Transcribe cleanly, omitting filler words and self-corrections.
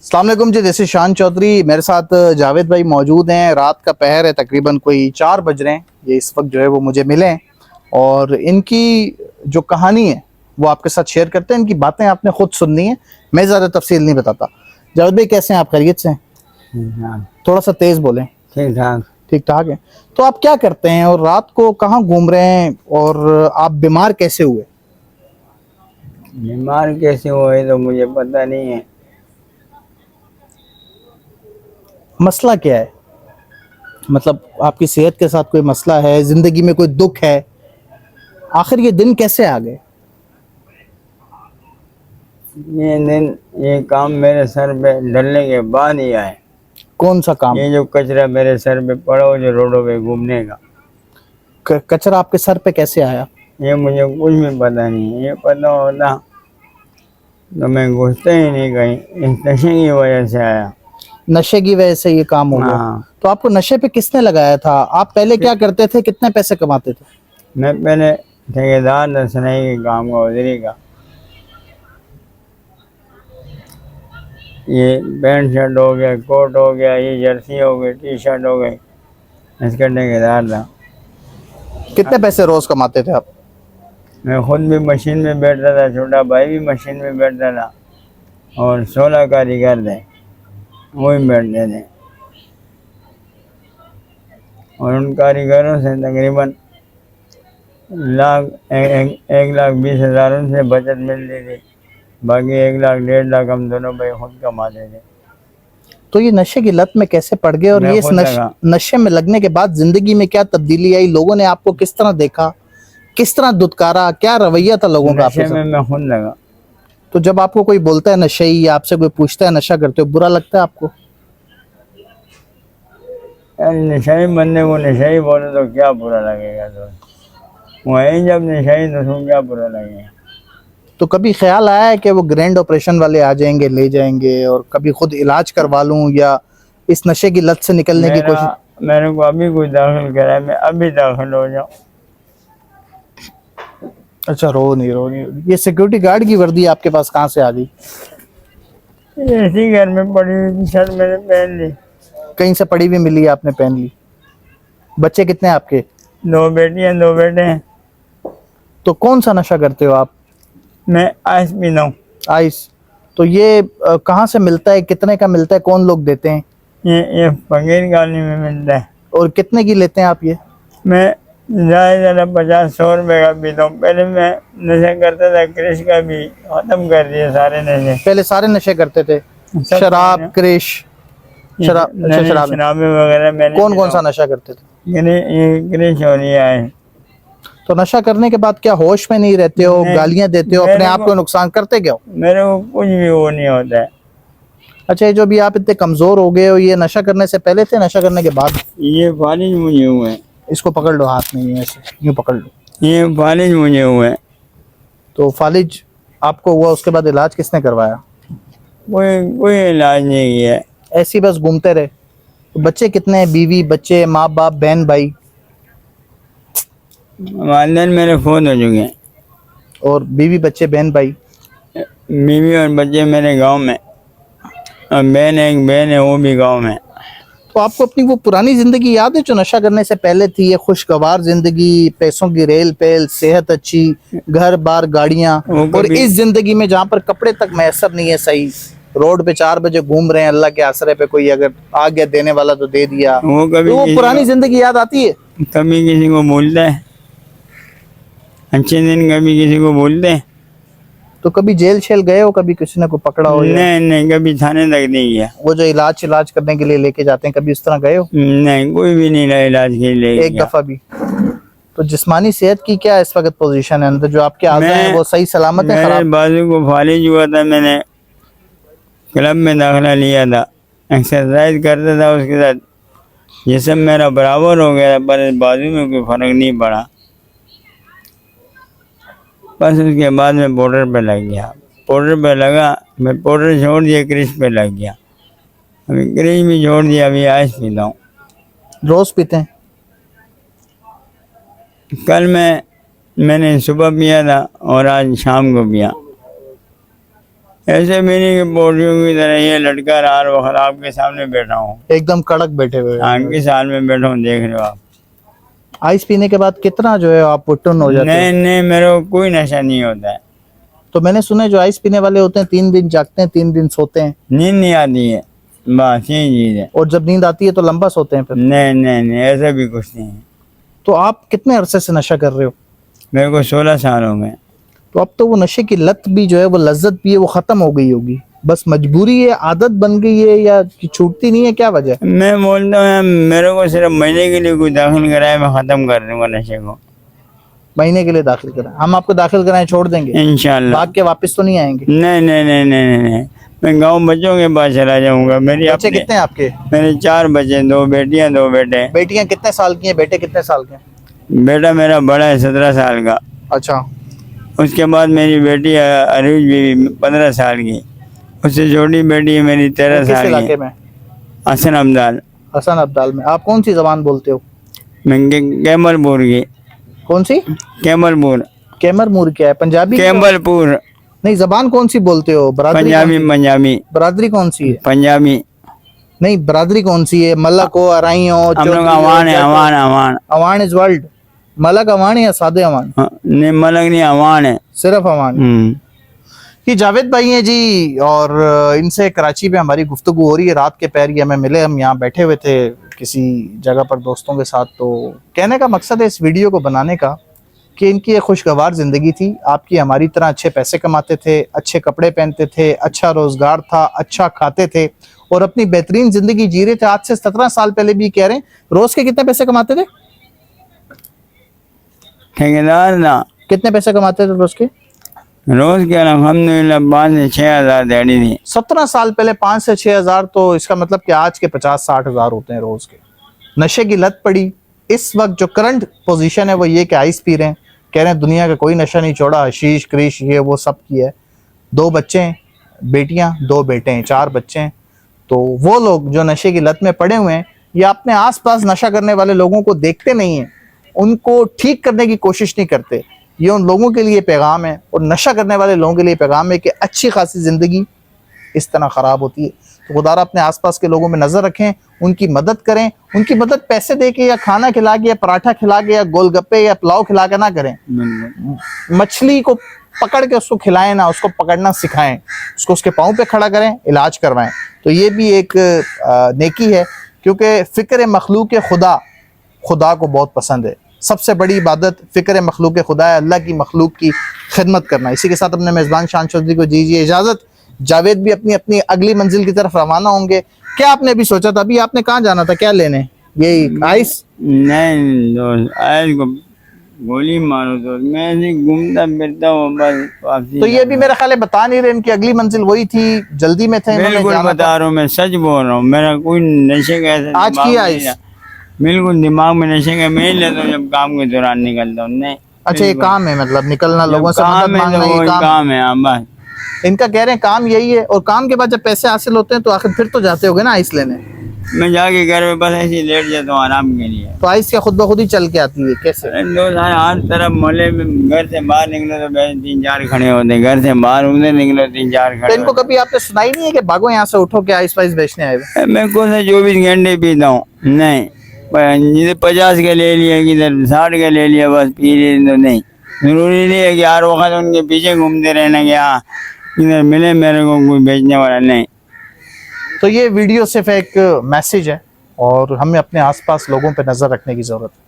अस्सलाम वालेकुम जी, this is शान चौधरी। मेरे साथ जावेद भाई मौजूद हैं। रात का पहर है, तकरीबन कोई 4 बज रहे हैं। ये इस वक्त जो है वो मुझे मिले हैं और इनकी जो कहानी है वो आपके साथ शेयर करते हैं। इनकी बातें आपने खुद सुननी है, मैं ज़्यादा तफसील नहीं बताता। जावेद भाई कैसे हैं आप? खैरियत से हैं? थोड़ा सा तेज़ बोलें। ठीक ठाक। ठीक ठाक है। तो आप क्या करते हैं और रात को कहाँ घूम रहे हैं और आप बीमार कैसे हुए? बीमार कैसे हुए तो मुझे पता नहीं है। मसला क्या है? मतलब आपकी सेहत के साथ कोई मसला है, ज़िंदगी में कोई दुख है? आखिर ये दिन कैसे आ गए? ये दिन ये काम मेरे सर पे डलने के बाद ही आए। कौन सा काम? ये जो कचरा मेरे सर पे पड़ा हो जो रोडों पे घूमने का, कचरा आपके सर पे कैसे आया? ये मुझे कुछ भी पता नहीं है। ये पता होता तो मैं घुसता ही नहीं कहीं। इस नशे की वजह से आया। नशे की वजह से ये काम हो गया। हाँ, तो आपको नशे पे किसने लगाया था? आप पहले क्या करते थे? कितने पैसे कमाते थे? मैं पहले ठेकेदार था सुनाई के काम का, उधरी का। ये पैंट शर्ट हो गया, कोट हो गया, ये जर्सी हो गई, टी शर्ट हो गई, इसका ठेकेदार था। कितने पैसे रोज कमाते थे आप? मैं खुद भी मशीन में बैठता था, छोटा भाई भी मशीन में बैठता था और 16 कारीगर थे, वो भी बैठते थे। और उन कारीगरों से तकरीबन एक लाख 20,000 उनसे बचत मिलती थी। बाकी 1 लाख 1.5 लाख हम दोनों भाई खुद कमाते थे। तो ये नशे की लत में कैसे पड़ गए और मैं ये इस खुद लगा। नशे में लगने के बाद जिंदगी में क्या तब्दीली आई? लोगों ने आपको किस तरह देखा, किस तरह दुत्कारा, क्या रवैया था लोगों का आपके नशे में साथ? मैं खुद लगा। तो जब आपको कोई बोलता है नशेई या आपसे कोई पूछता है नशा करते हो, बुरा लगता है आपको? यार नशाई बंदे को नशाई बोले तो क्या बुरा लगेगा? तो वही जब नशाई तो उसको क्या बुरा लगेगा? तो कभी ख्याल आया है कि वो ग्रैंड ऑपरेशन वाले आ जाएंगे, ले जाएंगे और कभी खुद इलाज करवा लूं या इस नशे की लत से निकलने की कोशिश? मेरे को अभी कोई दाखिल करा है, मैं अभी दाखिल हो जाऊँ। अच्छा, रो नहीं। ये सिक्योरिटी गार्ड की वर्दी आपके पास कहाँ से आ गई? ऐसी घर में पड़ी हुई शर्ट मैंने पहन ली। कहीं से पड़ी हुई मिली, आपने पहन ली? बच्चे कितने हैं आपके? 2 बेटियां 2 बेटे हैं। तो कौन सा नशा करते हो आप? मैं आइस पीता हूँ। आइस? तो ये कहाँ से मिलता है, कितने का मिलता है, कौन लोग देते हैं? ये फकीर कॉलोनी में मिलता है। और कितने की लेते हैं आप ये? मैं ज़्यादा 50-100 रुपये का पीता हूँ। पहले मैं नशा करता था, क्रिश का भी ख़त्म कर दिए सारे नशे। पहले सारे नशे करते थे? सब शराब, क्रिश, शराब? अच्छा, शराब। शराबें वगैरह मैंने कौन कौन सा नशा करते थे? ये क्रिश हो रही है। तो नशा करने के बाद क्या होश में नहीं रहते हो? नहीं, गालियां देते हो? अपने मेरे आप को नुकसान करते क्या हो? मेरे को कुछ भी वो नहीं होता है। अच्छा, ये जो भी आप इतने कमजोर हो गए हो, ये नशा करने से पहले थे, नशा करने के बाद? ये फालिज मुझे हुए। इसको पकड़ लो, हाथ में ये ऐसे यूं पकड़ लो। ये फालिज मुझे हुए। तो फालिज आपको हुआ, उसके बाद इलाज किसने करवाया? कोई इलाज नहीं किया। ऐसे ही बस घूमते रहे? तो बच्चे कितने हैं? बीवी, बच्चे, माँ बाप, बहन भाई? वालिदैन मेरे फोन हो चुके हैं। और बीवी, बच्चे, बहन भाई? बीवी और बच्चे मेरे गांव में, और एक बहन है वो भी गांव में। तो आपको अपनी वो पुरानी जिंदगी याद है जो नशा करने से पहले थी? ये खुशगवार जिंदगी, पैसों की रेल पेल, सेहत अच्छी, घर बार, गाड़ियां, और इस जिंदगी में जहाँ पर कपड़े तक मैसर नहीं है सही, रोड पे 4 बजे घूम रहे हैं, अल्लाह के आसरे पे कोई अगर आ गया देने वाला तो दे दिया। वो कभी तो वो पुरानी जिंदगी याद आती है? कभी किसी को बोलते हैं अच्छे दिन, कभी किसी को बोलते हैं। तो कभी जेल शेल गए हो? कभी किसी ने को पकड़ा हो? नहीं, कभी थाने तक नहीं गया। वो जो इलाज करने के लिए लेके जाते हैं, कभी उस तरह गए हो? नहीं, कोई भी नहीं रहा इलाज के लिए। एक दफा भी? तो जिस्मानी सेहत की क्या इस वक्त पोजीशन है? अंदर जो आपके आज़ा हैं वो सही सलामत है? मेरे खराब? बाजू को फालिज हुआ था, मैंने क्लब में दाखिला लिया था, एक्सरसाइज करता था, उसके साथ ये सब मेरा बराबर हो गया था, पर बाजू में कोई फर्क नहीं पड़ा। बस उसके बाद मैं पाउडर पे लग गया। पाउडर पे लगा, मैं पाउडर छोड़ दिया, क्रिश पे लग गया। अभी क्रिश भी छोड़ दिया, अभी आइस पीता हूँ। रोज पीते हैं? कल मैंने सुबह पिया था और आज शाम को पिया। ऐसे भी नहीं कि बोरियों की तरह ये लटका रहा हर वक्त आपके सामने बैठा हूँ, एकदम कड़क बैठे हुए हैं। आपके साल में बैठा हूँ, देख रहे हो आप। आइस पीने के बाद कितना जो है आप टुन हो जाते हैं? नहीं नहीं, मेरे को कोई नशा नहीं होता है। तो मैंने सुना है जो आइस पीने वाले होते हैं 3 दिन जागते हैं, 3 दिन सोते हैं, नींद नहीं आती है, बस यही चीज है। और जब नींद आती है तो लंबा सोते हैं फिर। नहीं नहीं नहीं, ऐसा भी कुछ नहीं है। तो आप कितने अरसे से नशा कर रहे हो? मेरे को 16 साल हो गए। तो अब तो वो नशे की लत भी जो है, वो लज्जत भी है, वो खत्म हो गई होगी, बस मजबूरी है, आदत बन गई है, या कि छूटती नहीं है, क्या वजह है? मैं बोलता हूँ मेरे को सिर्फ महीने के लिए कोई दाखिल कराए, मैं खत्म कर दूंगा नशे को। महीने के लिए दाखिल कराएं? हम आपको दाखिल कराएं, छोड़ देंगे? इंशाल्लाह। भाग के वापस तो नहीं आएंगे? नहीं नहीं नहीं नहीं नहीं, मैं गांव बच्चों के पास चला जाऊंगा। मेरी बच्चे अपने कितने हैं आपके? मेरे 4 बच्चे, 2 बेटियां 2 बेटे। बेटियां कितने साल की हैं, बेटे कितने साल के हैं? बेटा मेरा बड़ा है 17 साल का। अच्छा। उसके बाद मेरी बेटी अरूज भी 15 साल की। उससे छोटी बेटी है मेरी 13 किस साल इलाके की, में? हसन अब्दाल। हसन अब्दाल में। आप कौन सी जबान बोलते हो? मैं कैमलपुर की। कौन सी? कैमलपुर। कैमरमूर क्या है, पंजाबी? कैमलपुर। नहीं, जबान कौन सी बोलते हो? बरादरी पंजाबी। कौन सी? पंजाबी। बरादरी कौन सी है? पंजाबी। नहीं, बरादरी कौन सी है? मलक हो, अराई हो, हम लोग अवान है, अवान अवान। Awan is world. मलक अवान है या सादे अवान? हाँ, नहीं मलक नहीं, अवान है। सिर्फ अवान। ये जावेद भाई हैं जी, और इनसे कराची में हमारी गुफ्तगू हो रही है। रात के पैर ये हमें मिले, हम यहाँ बैठे हुए थे किसी जगह पर दोस्तों के साथ। तो कहने का मकसद है इस वीडियो को बनाने का कि इनकी एक खुशगवार ज़िंदगी थी, आपकी हमारी तरह अच्छे पैसे कमाते थे, अच्छे कपड़े पहनते थे, अच्छा रोज़गार था, अच्छा खाते थे और अपनी बेहतरीन ज़िंदगी जी रहे थे। आज से 17 साल पहले भी कह रहे हैं। रोज़ के कितने पैसे कमाते थे? ठेकेदार ना, कितने पैसे कमाते थे रोज़ के? रोज के अल्हम्दुलिल्लाह 5 से 6 हज़ार दिहाड़ी थी। 17 साल पहले 5 से 6 हज़ार, तो इसका मतलब कि आज के 50-60 हज़ार होते हैं रोज़ के। नशे की लत पड़ी। इस वक्त जो करंट पोजीशन है वो ये कि आइस पी रहे हैं, कह रहे हैं दुनिया का कोई नशा नहीं छोड़ा, हशीश क्रिश ये वो सब की है। 2 बच्चे हैं, बेटियां 2 बेटे हैं, 4 बच्चे हैं। तो वो लोग जो नशे की लत में पड़े हुए हैं या अपने आसपास नशा करने वाले लोगों को देखते नहीं हैं, उनको ठीक करने की कोशिश नहीं करते। ये उन लोगों के लिए पैगाम है और नशा करने वाले लोगों के लिए पैगाम है कि अच्छी खासी ज़िंदगी इस तरह ख़राब होती है। तो खुदारा अपने आसपास के लोगों में नज़र रखें, उनकी मदद करें। उनकी मदद पैसे दे के या खाना खिला के या पराठा खिला के या गोलगप्पे या पुलाव खिला के ना करें। मछली को पकड़ के उसको खिलाएं ना, उसको पकड़ना सिखाएं, उसको उसके पाँव पे खड़ा करें, इलाज करवाएं। तो ये भी एक नेकी है, क्योंकि फ़िक्र मखलूक खुदा खुदा को बहुत पसंद है। सबसे बड़ी इबादत फ़िक्र मखलूक खुदा है, अल्लाह की मखलूक की खिदमत करना। इसी के साथ अपने मेज़बान शान चौधरी को दीजिए इजाज़त। जावेद भी अपनी अपनी अगली मंजिल की तरफ रवाना होंगे। क्या आपने अभी सोचा था? अभी आपने कहाँ जाना था, क्या लेने? यही आइस? नहीं दोस्त, आइस को गोली मारो तो मैं ऐसे घूमता फिरता हूँ बस वापसी। तो ये भी मेरा ख्याल है बता नहीं रहे, इनकी अगली मंजिल वही थी, जल्दी में थे, बिल्कुल बता रहा हूँ, मैं सच बोल रहा हूँ। मेरा कोई नशे का ऐसा आज की आइस? बिल्कुल दिमाग में नशे का मैं ही लेता हूँ जब काम के दौरान निकलता हूँ। नहीं अच्छा, ये काम है, मतलब निकलना, लोगों से काम मदद है मांगना, तो ये वही काम है। हाँ बस इनका कह रहे हैं काम यही है। और काम के बाद जब पैसे हासिल होते हैं तो आखिर फिर तो जाते होगे ना आइस लेने? मैं जाके घर में बस ऐसे ही लेट जाता हूँ आराम के लिए। तो आइस क्या खुद ब खुद ही चल के आती है, कैसे? दोस्त हर तरफ मोहल्ले में, घर से बाहर निकलो तो वैसे 3-4 खड़े होते हैं, घर से बाहर उधर निकलो 3-4 तो खड़े इनको होते कभी आपने सुनाई नहीं है कि भागो यहाँ से, उठो के आइस वाइस बेचने आए हुए? हैं। मैं कौन सा 24 घंटे पीता हूँ? नहीं, जिसे 50 के ले लिया, किधर 60 के ले लिया, बस पी लिए। तो नहीं, जरूरी नहीं है कि हर वक्त उनके पीछे घूमते रहना कि हाँ किधर मिले मेरे को कोई बेचने वाला। नहीं। तो ये वीडियो सिर्फ एक मैसेज है और हमें अपने आसपास लोगों पे नज़र रखने की ज़रूरत है।